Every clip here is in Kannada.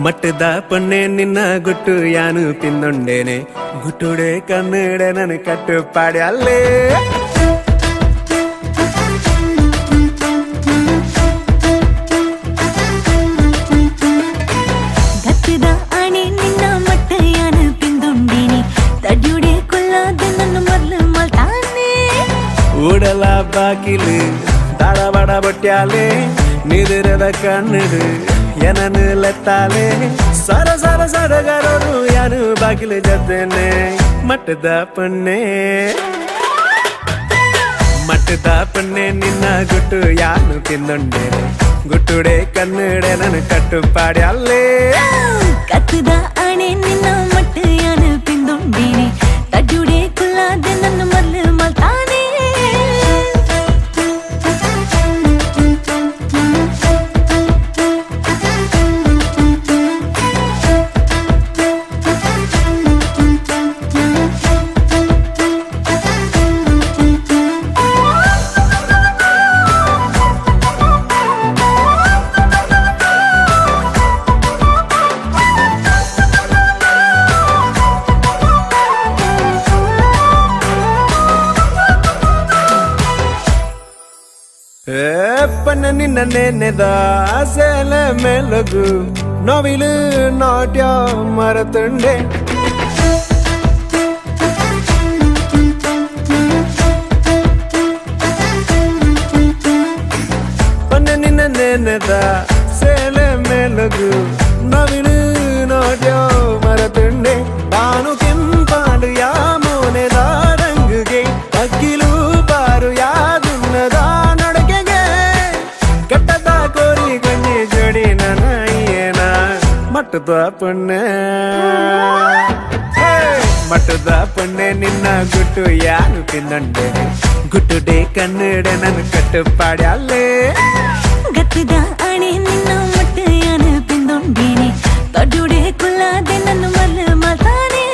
ಮಟ್ಟದ ಪೊನ್ನೆ ನಿನ್ನ ಗುಟ್ಟು ಯಾನು ತಿಂದೊಂಡೇನೆ ಗುಟ್ಟುಡೆ ಕನ್ನಡ ನನ್ ಕಟ್ಟು ಪಾಡ್ಯಲ್ಲೇ ಗತ್ತಿದ ಆಣೆ ನಿನ್ನ ಮಟ್ಟ ಯಾನು ತಿಂದೊಂಡೇನೆ ತಡ್ಯುಡೆ ಕೊಲ್ಲಾದ ನನ್ನ ಮೊದಲು ಮಲ್ತಾನೆ ಊಡಲ ಬಾಕಿಲು ತಾಳಬಡ ಬಟ್ಯಾಲೆ ನಿದಿರದ ಕಣ್ಣಡು ಏನನು ಲೆತ್ತಾಲೆ ಸರ ಸರ ಸಡಗರರು ಯಾನು ಬಾಗಿಲು ಜದ್ದೇನೆ ಮಟ್ಟದ ಪೊನ್ನೆ ನಿನ್ನ ಗುಟ್ಟು ಯಾನು ತಿಂದೊಂಡೇನೆ ಗುಟ್ಟುಡೆ ಕನ್ನಡ ನನ್ ಕಟ್ಟು ಪಾಡ್ಯಲ್ಲೇ ಕತ್ತದ ಆಣೆ ನಿನ್ನ ಮಟ್ಟ ಯಾನು ತಿಂದೊಂಡೇನೆ ತಡ್ಯುಡೆ ಕೊಲ್ಲಾದ ನನ್ನ ಮೊದಲು ಮಲ್ತಾನೆ ಪನ್ನ ನಿನ್ನ ನೆನೆದ ಆಸೆಲ ಮೆಲಗು ನೋವಿಲು ನಾಟ್ಯ ಮರತುಂಡೆ ಪನ್ನ ನಿನ್ನ ನೆನೆದ ಸೇಲೆ ಮೆಲಗು ನೋವಿಲು ನಾಟ್ಯ ಮರತುಂಡೆ ಬಾನು ಕೆಂಪಾಲು ಯಾ ಮೋನೆದ ರಂಗುಗೆ ಅಕ್ಕಿಲು ಬಾರು ಯಾದುನ್ನದ ಮಟ್ಟದ ಪೊನ್ನೆ ನಿನ್ನ ಗುಟ್ಟು ಯಾನು ತಿಂದೊಂಡೇನೆ ಗುಟ್ಟುಡೆ ಕನ್ನಡ ನನ್ ಕಟ್ಟು ಪಾಡ್ಯಲ್ಲೇ ಗತ್ತದ ಆಣೆ ನಿನ್ನ ಮಟ್ಟ ಯಾನು ತಿಂದೊಂಡೇನೆ ತಡ್ಯುಡೆ ಕೊಲ್ಲಾದೆ ನನ್ನ ಮೊದಲು ಮಲ್ತಾನೆ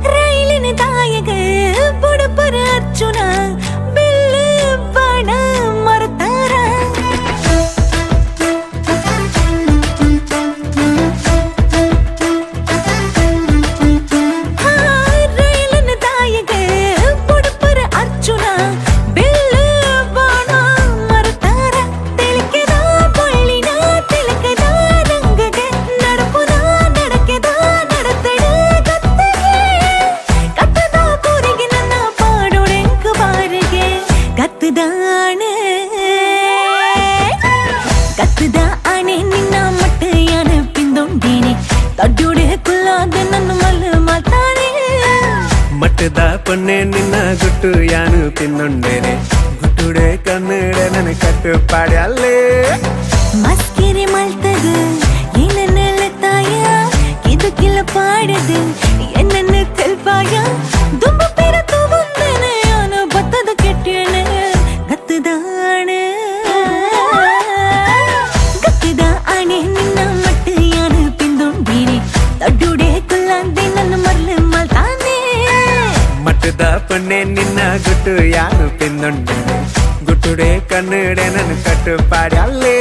ರೈಲಿನ ದಾಯಗ ಬುಡಪರ ಅರ್ಜುನ ಬಿಲ್ಲು ಬಾಣ ಮರತಾರ ರೈಲಿನ ದಾಯಗ ಬುಡಪರ ಅರ್ಜುನ ಬಿಲ್ಲು ಬಾಣ ಮರತಾರ ತಿಳಕೆದ ಬಳ್ಳಿನ ತಿಳಕದ ರಂಗಗೆ ನಡಪುದ ನಡಕೆದ ನಡತಡ ಕತ್ತದ ಕೂರಿಗೆ ನನ್ನ ಪಾಡೊಡೆಂಕ ಬಾರಿಗೆ ಕತ್ತದ ಆಣೆ ನಿನ್ನ ಮಟ್ಟ ಯಾನು ತಿಂದೊಂಡೇನೆ ತಡ್ಯುಡೆ ಕೊಲ್ಲಾದ ನನ್ನ ಮೊದಲು ಮಲ್ತಾನೆ ಮಟ್ಟದ ಪೊನ್ನೆ ನಿನ್ನ ಗುಟ್ಟು ಯಾನು ತಿಂದೊಂಡೇನೆ ಗುಟ್ಟುಡೆ ಕನ್ನಡ ನನ್ ಕಟ್ಟು ಪಾಡ್ಯಲ್ಲೇ ಮಸ್ಕಿರಿ ಮಲ್ತದ ಏನನ್ನೆಲ್ಲ ತಾಯ ಇದು ಕಿಲ್ಲ ಪಾಡದು என்னன்னு தெல்பாயா தும்ப பேர தூவந்தனே ஆன பத்தத கெட்டியனே கத்துதானே நின்ன மட்டு யானு பிந்தொண்டீரி தடுடே குல்லாந்தே ನನ್ನ ಮರ್ಲೆ ಮಲ್ತಾನೆ ಮಟ್ಟದ ಪೊನ್ನೆ ನಿನ್ನ ಗುಟ್ಟು ಯಾನು ತಿಂದೊಂಡೇನೆ ಗುಟ್ಟುಡೆ ಕನ್ನಡ ನನ್ ಕಟ್ಟು ಪಾಡ್ಯಲ್ಲೇ